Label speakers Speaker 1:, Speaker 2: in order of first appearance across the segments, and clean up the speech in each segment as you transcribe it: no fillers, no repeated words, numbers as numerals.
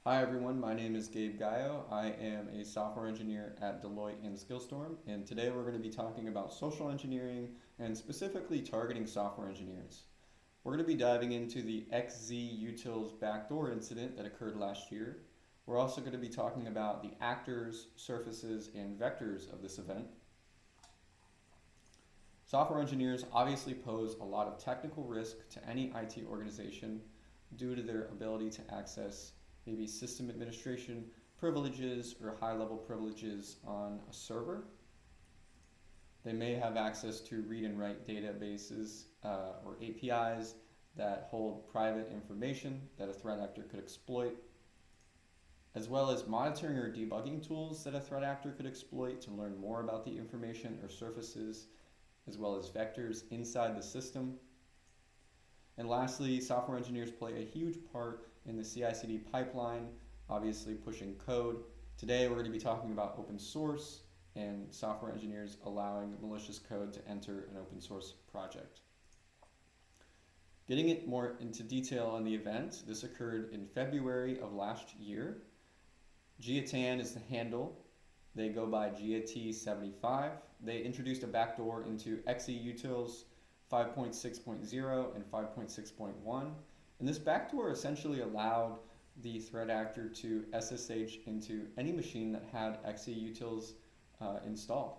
Speaker 1: Hi everyone, my name is Gabe Gallo. I am a software engineer at Deloitte and Skillstorm, and today we're going to be talking about social engineering and specifically targeting software engineers. We're going to be diving into the XZ backdoor incident that occurred last year. We're also going to be talking about the actors, surfaces, and vectors of this event. Software engineers obviously pose a lot of technical risk to any IT organization due to their ability to access maybe system administration privileges or high-level privileges on a server. They may have access to read and write databases or APIs that hold private information that a threat actor could exploit, as well as monitoring or debugging tools that a threat actor could exploit to learn more about the information or surfaces, as well as vectors inside the system. And lastly, software engineers play a huge part in the CI/CD pipeline, obviously pushing code. Today we're going to be talking about open source and software engineers allowing malicious code to enter an open source project. Getting it more into detail on the event, this occurred in February of last year. Giatan is the handle. They go by GIAT75. They introduced a backdoor into XEUtils 5.6.0 and 5.6.1. And this backdoor essentially allowed the threat actor to SSH into any machine that had XEUtils installed.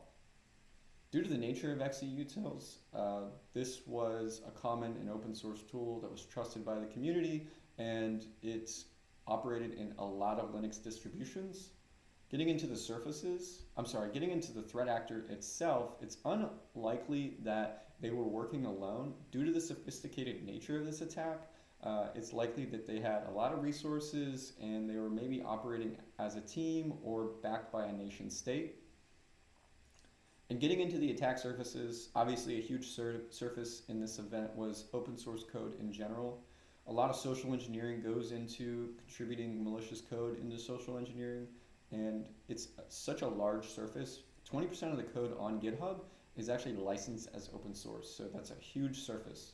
Speaker 1: Due to the nature of XEUtils, this was a common and open source tool that was trusted by the community, and it's operated in a lot of Linux distributions. Getting into the threat actor itself, it's unlikely that they were working alone. Due to the sophisticated nature of this attack, it's likely that they had a lot of resources and they were maybe operating as a team or backed by a nation state. And getting into the attack surfaces, obviously a huge surface in this event was open source code in general. A lot of social engineering goes into contributing malicious code into social engineering, and it's such a large surface. 20% of the code on GitHub is actually licensed as open source, so that's a huge surface.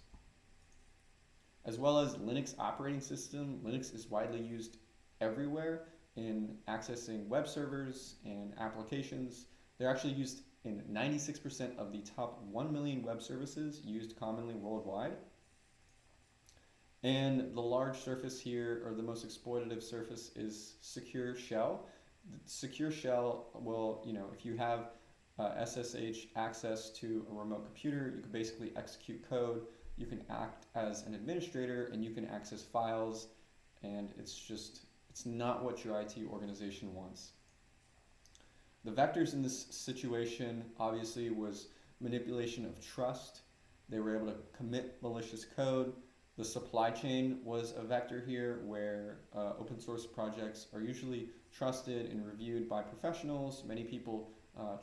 Speaker 1: As well as Linux operating system, Linux is widely used everywhere in accessing web servers and applications. They're actually used in 96% of the top 1 million web services used commonly worldwide. And the large surface here, or the most exploitative surface, is Secure Shell. The Secure Shell will, if you have SSH access to a remote computer, you can basically execute code, you can act as an administrator, and you can access files, and it's not what your IT organization wants. The vectors in this situation obviously was manipulation of trust. They were able to commit malicious code. The supply chain was a vector here where open source projects are usually trusted and reviewed by professionals. Many people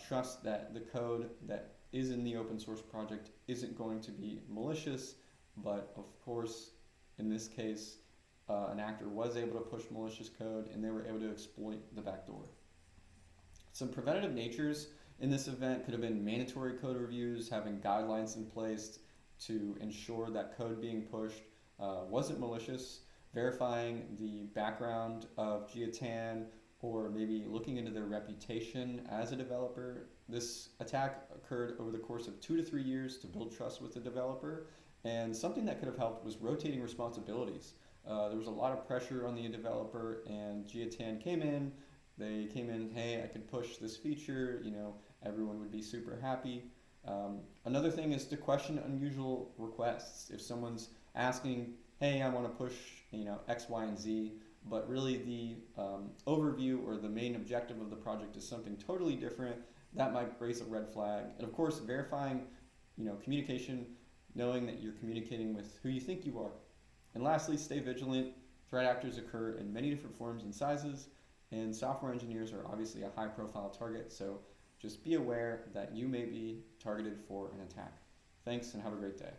Speaker 1: trust that the code that is in the open source project isn't going to be malicious, but of course, in this case, an actor was able to push malicious code and they were able to exploit the backdoor. Some preventative natures in this event could have been mandatory code reviews, having guidelines in place to ensure that code being pushed wasn't malicious, verifying the background of Giatan, or maybe looking into their reputation as a developer. This attack occurred over the course of 2 to 3 years to build trust with the developer, and something that could have helped was rotating responsibilities. There was a lot of pressure on the developer, and Giatan came in. They came in, hey, I could push this feature, everyone would be super happy. Another thing is to question unusual requests. If someone's asking, hey, I want to push X, Y, and Z, but really the overview or the main objective of the project is something totally different, that might raise a red flag. And of course, verifying communication, knowing that you're communicating with who you think you are. And lastly, stay vigilant. Threat actors occur in many different forms and sizes, and software engineers are obviously a high-profile target, so just be aware that you may be targeted for an attack. Thanks, and have a great day.